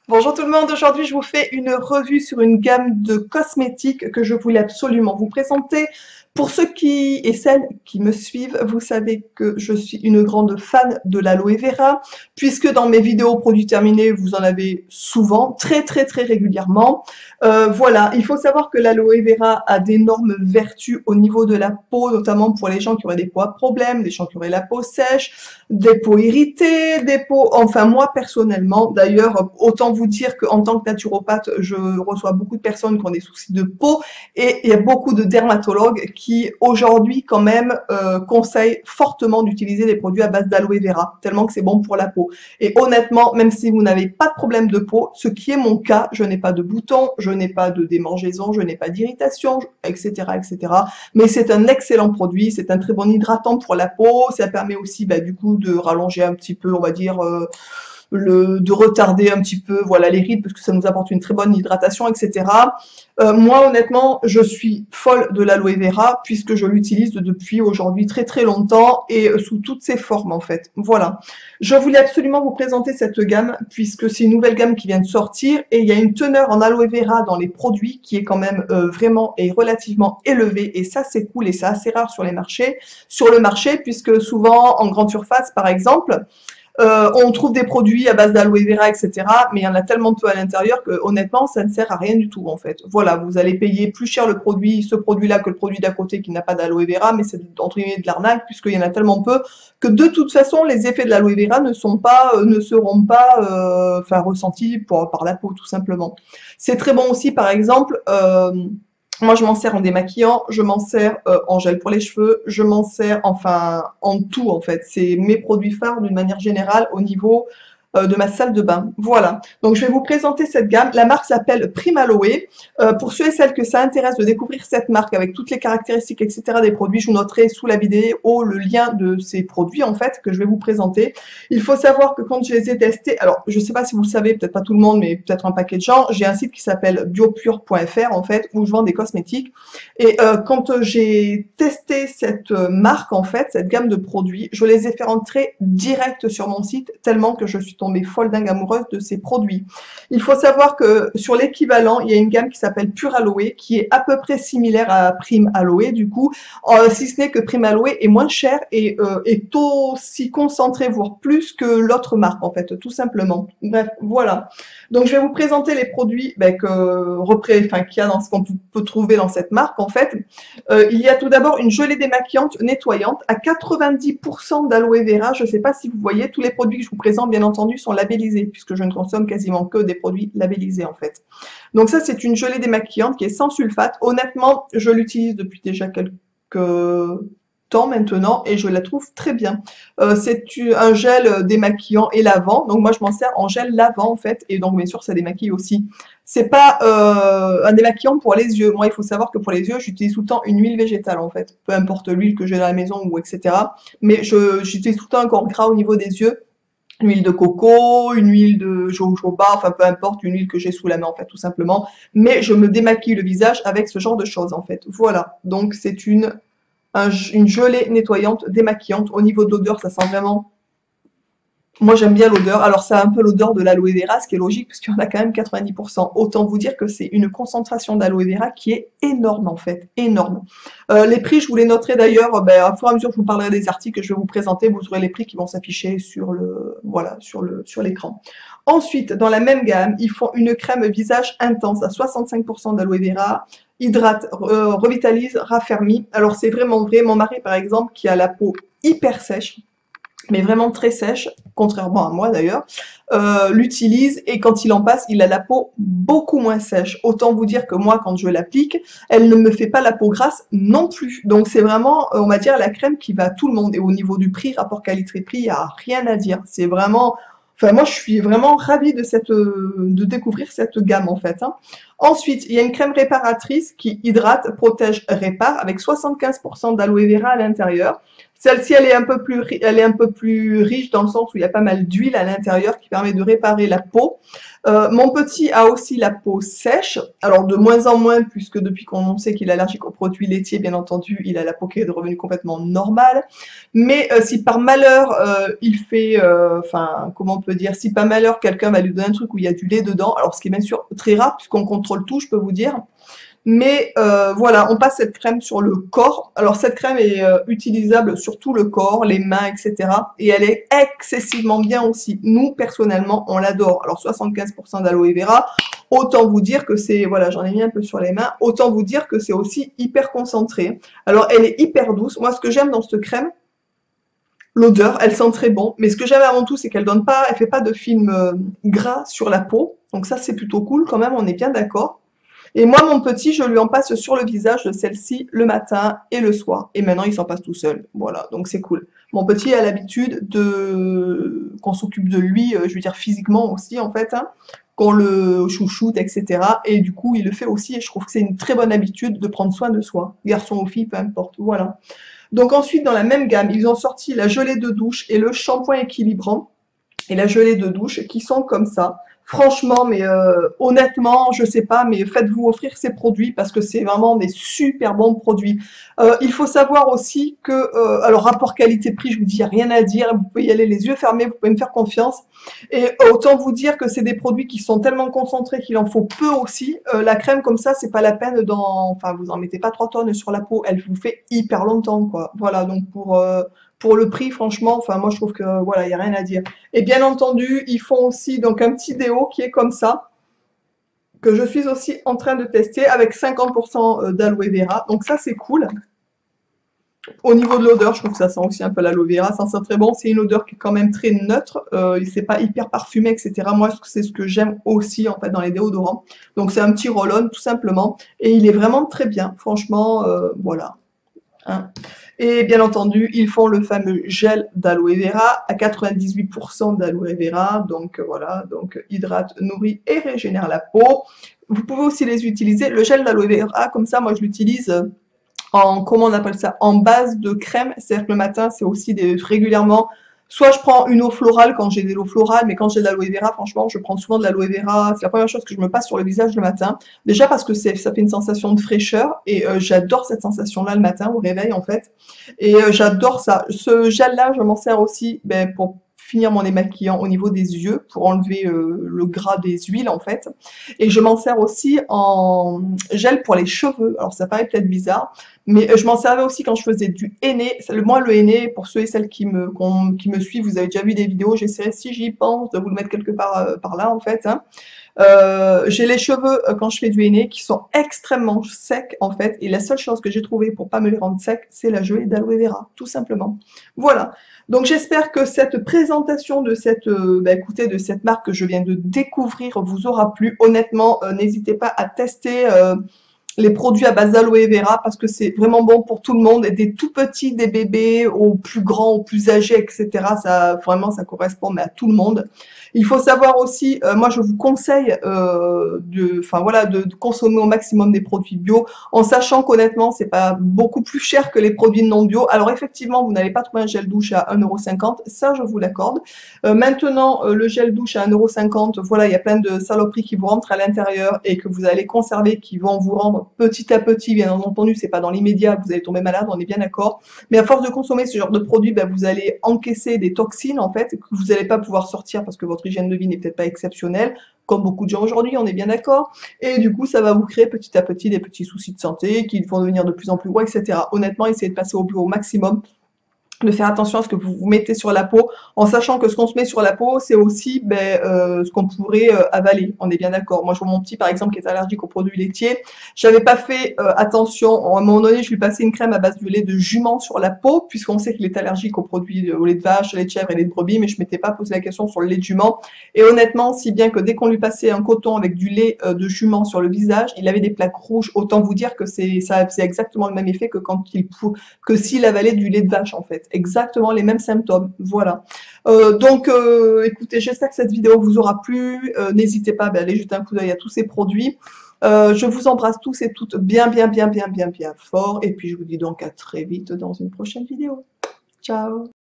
Bonjour tout le monde, aujourd'hui je vous fais une revue sur une gamme de cosmétiques que je voulais absolument vous présenter. Pour ceux qui et celles qui me suivent, vous savez que je suis une grande fan de l'aloe vera, puisque dans mes vidéos produits terminés, vous en avez souvent, très régulièrement. Voilà, il faut savoir que l'aloe vera a d'énormes vertus au niveau de la peau, notamment pour les gens qui auraient des peaux à problème, les gens qui auraient la peau sèche, des peaux irritées, des peaux, enfin moi personnellement, d'ailleurs, autant vous dire qu'en tant que naturopathe, je reçois beaucoup de personnes qui ont des soucis de peau et il y a beaucoup de dermatologues qui aujourd'hui quand même conseillent fortement d'utiliser des produits à base d'aloe vera, tellement que c'est bon pour la peau. Et honnêtement, même si vous n'avez pas de problème de peau, ce qui est mon cas, je n'ai pas de boutons, je n'ai pas de démangeaisons, je n'ai pas d'irritation, etc. Mais c'est un excellent produit, c'est un très bon hydratant pour la peau, ça permet aussi du coup de rallonger un petit peu, on va dire, de retarder un petit peu voilà les rides parce que ça nous apporte une très bonne hydratation, etc. Moi honnêtement je suis folle de l'aloe vera puisque je l'utilise depuis aujourd'hui très longtemps et sous toutes ses formes en fait. Voilà. Je voulais absolument vous présenter cette gamme puisque c'est une nouvelle gamme qui vient de sortir et il y a une teneur en aloe vera dans les produits qui est quand même vraiment et relativement élevée et ça c'est cool et c'est assez rare sur le marché puisque souvent en grande surface par exemple on trouve des produits à base d'aloe vera, etc. Mais il y en a tellement peu à l'intérieur que honnêtement, ça ne sert à rien du tout en fait. Voilà, vous allez payer plus cher le produit, ce produit-là que le produit d'à côté qui n'a pas d'aloe vera, mais c'est entre guillemets de l'arnaque puisqu'il y en a tellement peu que de toute façon, les effets de l'aloe vera ne seront pas, ressentis par la peau tout simplement. C'est très bon aussi, par exemple. Moi, je m'en sers en démaquillant, je m'en sers en gel pour les cheveux, je m'en sers enfin en tout en fait. C'est mes produits phares d'une manière générale au niveau de ma salle de bain. Voilà. Donc, je vais vous présenter cette gamme. La marque s'appelle Primaloe. Pour ceux et celles que ça intéresse de découvrir cette marque avec toutes les caractéristiques, etc. des produits, je vous noterai sous la vidéo le lien de ces produits en fait que je vais vous présenter. Il faut savoir que quand je les ai testés, alors je ne sais pas si vous le savez, peut-être pas tout le monde, mais peut-être un paquet de gens, j'ai un site qui s'appelle biopure.fr en fait où je vends des cosmétiques. Et quand j'ai testé cette marque en fait, cette gamme de produits, je les ai fait rentrer direct sur mon site tellement que je suis tombée folle dingue amoureuse de ces produits. Il faut savoir que sur l'équivalent, il y a une gamme qui s'appelle Pure Aloe qui est à peu près similaire à Prime Aloe du coup, si ce n'est que Prime Aloe est moins cher et est aussi concentré voire plus que l'autre marque en fait, tout simplement. Bref, voilà. Donc je vais vous présenter les produits qu'il y a dans ce qu'on peut trouver dans cette marque en fait. Il y a tout d'abord une gelée démaquillante nettoyante à 90% d'aloe vera. Je ne sais pas si vous voyez, tous les produits que je vous présente, bien entendu, sont labellisés, puisque je ne consomme quasiment que des produits labellisés, en fait. Donc ça, c'est une gelée démaquillante qui est sans sulfate. Honnêtement, je l'utilise depuis déjà quelques temps maintenant et je la trouve très bien. C'est un gel démaquillant et lavant. Donc moi, je m'en sers en gel lavant, en fait. Et donc, bien sûr, ça démaquille aussi. C'est pas un démaquillant pour les yeux. Moi, il faut savoir que pour les yeux, j'utilise tout le temps une huile végétale en fait. Peu importe l'huile que j'ai à la maison ou etc. Mais j'utilise tout le temps un corps gras au niveau des yeux. Une huile de coco, une huile de jojoba, enfin peu importe, une huile que j'ai sous la main en fait tout simplement. Mais je me démaquille le visage avec ce genre de choses en fait. Voilà. Donc c'est une gelée nettoyante, démaquillante. Au niveau de l'odeur, ça sent vraiment. Moi, j'aime bien l'odeur. Alors, ça a un peu l'odeur de l'aloe vera, ce qui est logique, puisqu'il y en a quand même 90%. Autant vous dire que c'est une concentration d'aloe vera qui est énorme, en fait. Énorme. Les prix, je vous les noterai d'ailleurs, au fur et à mesure que je vous parlerai des articles que je vais vous présenter, vous aurez les prix qui vont s'afficher sur l'écran. Ensuite, dans la même gamme, ils font une crème visage intense à 65% d'aloe vera, hydrate, revitalise, raffermit. Alors, c'est vraiment vrai. Mon mari, par exemple, qui a la peau hyper sèche, mais vraiment très sèche, contrairement à moi d'ailleurs, l'utilise et quand il en passe, il a la peau beaucoup moins sèche. Autant vous dire que moi, quand je l'applique, elle ne me fait pas la peau grasse non plus. Donc c'est vraiment, on va dire, la crème qui va à tout le monde. Et au niveau du prix, rapport qualité-prix, il n'y a rien à dire. C'est vraiment... Enfin, moi, je suis vraiment ravie de découvrir cette gamme, en fait. Hein. Ensuite, il y a une crème réparatrice qui hydrate, protège, répare, avec 75% d'aloe vera à l'intérieur. Celle-ci, elle est un peu plus riche dans le sens où il y a pas mal d'huile à l'intérieur qui permet de réparer la peau. Mon petit a aussi la peau sèche, alors de moins en moins puisque depuis qu'on sait qu'il est allergique aux produits laitiers, bien entendu, il a la peau qui est revenue complètement normale. Mais si par malheur il fait, enfin comment on peut dire, si par malheur quelqu'un va lui donner un truc où il y a du lait dedans, alors ce qui est bien sûr très rare puisqu'on contrôle tout, je peux vous dire. Mais voilà, on passe cette crème sur le corps. Alors cette crème est utilisable sur tout le corps, les mains, etc. Et elle est excessivement bien aussi. Nous, personnellement, on l'adore. Alors 75% d'aloe vera, autant vous dire que c'est, voilà, j'en ai mis un peu sur les mains, autant vous dire que c'est aussi hyper concentré. Alors elle est hyper douce. Moi, ce que j'aime dans cette crème, l'odeur, elle sent très bon. Mais ce que j'aime avant tout, c'est qu'elle donne pas, elle fait pas de film gras sur la peau. Donc ça, c'est plutôt cool quand même, on est bien d'accord. Et moi, mon petit, je lui en passe sur le visage de celle-ci le matin et le soir. Et maintenant, il s'en passe tout seul. Voilà, donc c'est cool. Mon petit a l'habitude de qu'on s'occupe de lui, je veux dire physiquement aussi en fait, hein, qu'on le chouchoute, etc. Et du coup, il le fait aussi. Et je trouve que c'est une très bonne habitude de prendre soin de soi, garçon ou fille, peu importe. Voilà. Donc ensuite, dans la même gamme, ils ont sorti la gelée de douche et le shampoing équilibrant et la gelée de douche qui sont comme ça. Franchement, mais honnêtement, je sais pas, mais faites-vous offrir ces produits parce que c'est vraiment des super bons produits. Il faut savoir aussi que, alors rapport qualité-prix, je vous dis, y a rien à dire, vous pouvez y aller les yeux fermés, vous pouvez me faire confiance. Et autant vous dire que c'est des produits qui sont tellement concentrés qu'il en faut peu aussi. La crème comme ça, c'est pas la peine enfin, vous en mettez pas 3 tonnes sur la peau, elle vous fait hyper longtemps, quoi. Voilà, donc pour le prix, franchement, enfin moi je trouve que voilà, il n'y a rien à dire. Et bien entendu, ils font aussi donc un petit déo qui est comme ça, que je suis aussi en train de tester avec 50% d'aloe vera. Donc ça c'est cool. Au niveau de l'odeur, je trouve que ça sent aussi un peu l'aloe vera, ça sent très bon. C'est une odeur qui est quand même très neutre, c'est pas hyper parfumé, etc. Moi, c'est ce que j'aime aussi en fait dans les déodorants. Donc c'est un petit roll-on tout simplement, et il est vraiment très bien. Franchement, voilà. Hein. Et bien entendu, ils font le fameux gel d'aloe vera à 98% d'aloe vera. Donc voilà, donc hydrate, nourrit et régénère la peau. Vous pouvez aussi les utiliser. Le gel d'aloe vera, comme ça, moi je l'utilise en, comment on appelle ça, en base de crème. C'est-à-dire que le matin, c'est aussi régulièrement. Soit je prends une eau florale quand j'ai de l'eau florale, mais quand j'ai de l'aloe vera, franchement, je prends souvent de l'aloe vera. C'est la première chose que je me passe sur le visage le matin. Déjà parce que ça fait une sensation de fraîcheur et j'adore cette sensation-là le matin au réveil en fait. Et j'adore ça. Ce gel-là, je m'en sers aussi pour finir mon démaquillant au niveau des yeux, pour enlever le gras des huiles en fait. Et je m'en sers aussi en gel pour les cheveux. Alors ça paraît peut-être bizarre, mais je m'en servais aussi quand je faisais du henné. Moi, le henné, pour ceux et celles qui me suivent, vous avez déjà vu des vidéos, j'essaierai, si j'y pense, de vous le mettre quelque part par là, en fait. Hein. J'ai les cheveux, quand je fais du henné, qui sont extrêmement secs, en fait. Et la seule chose que j'ai trouvée pour pas me les rendre secs, c'est la gelée d'aloe vera, tout simplement. Voilà. Donc, j'espère que cette présentation de écoutez, de cette marque que je viens de découvrir vous aura plu. Honnêtement, n'hésitez pas à tester les produits à base d'aloe vera parce que c'est vraiment bon pour tout le monde, et des tout petits, des bébés, aux plus grands, aux plus âgés, etc. Ça, vraiment, ça correspond mais à tout le monde. Il faut savoir aussi, moi je vous conseille de consommer au maximum des produits bio, en sachant qu'honnêtement, c'est pas beaucoup plus cher que les produits non bio. Alors effectivement, vous n'allez pas trouver un gel douche à 1,50 €, ça je vous l'accorde. Maintenant, le gel douche à 1,50 €, voilà, il y a plein de saloperies qui vous rentrent à l'intérieur et que vous allez conserver, qui vont vous rendre petit à petit, bien entendu, c'est pas dans l'immédiat, vous allez tomber malade, on est bien d'accord. Mais à force de consommer ce genre de produits, vous allez encaisser des toxines en fait, que vous n'allez pas pouvoir sortir parce que votre hygiène de vie n'est peut-être pas exceptionnelle, comme beaucoup de gens aujourd'hui, on est bien d'accord. Et du coup, ça va vous créer petit à petit des petits soucis de santé qui vont devenir de plus en plus gros, etc. Honnêtement, essayez de passer au bio au maximum, de faire attention à ce que vous vous mettez sur la peau, en sachant que ce qu'on se met sur la peau, c'est aussi ce qu'on pourrait avaler, on est bien d'accord. Moi, je vois mon petit, par exemple, qui est allergique aux produits laitiers, j'avais pas fait attention, à un moment donné, je lui passais une crème à base de lait de jument sur la peau, puisqu'on sait qu'il est allergique aux produits, au lait de vache, au lait de chèvre et lait de brebis, mais je m'étais pas posé la question sur le lait de jument, et honnêtement, si bien que dès qu'on lui passait un coton avec du lait de jument sur le visage, il avait des plaques rouges, autant vous dire que ça faisait exactement le même effet que que s'il avalait du lait de vache, en fait. Exactement les mêmes symptômes, voilà. Écoutez, j'espère que cette vidéo vous aura plu. N'hésitez pas à aller jeter un coup d'œil à tous ces produits. Je vous embrasse tous et toutes bien fort. Et puis je vous dis donc à très vite dans une prochaine vidéo. Ciao.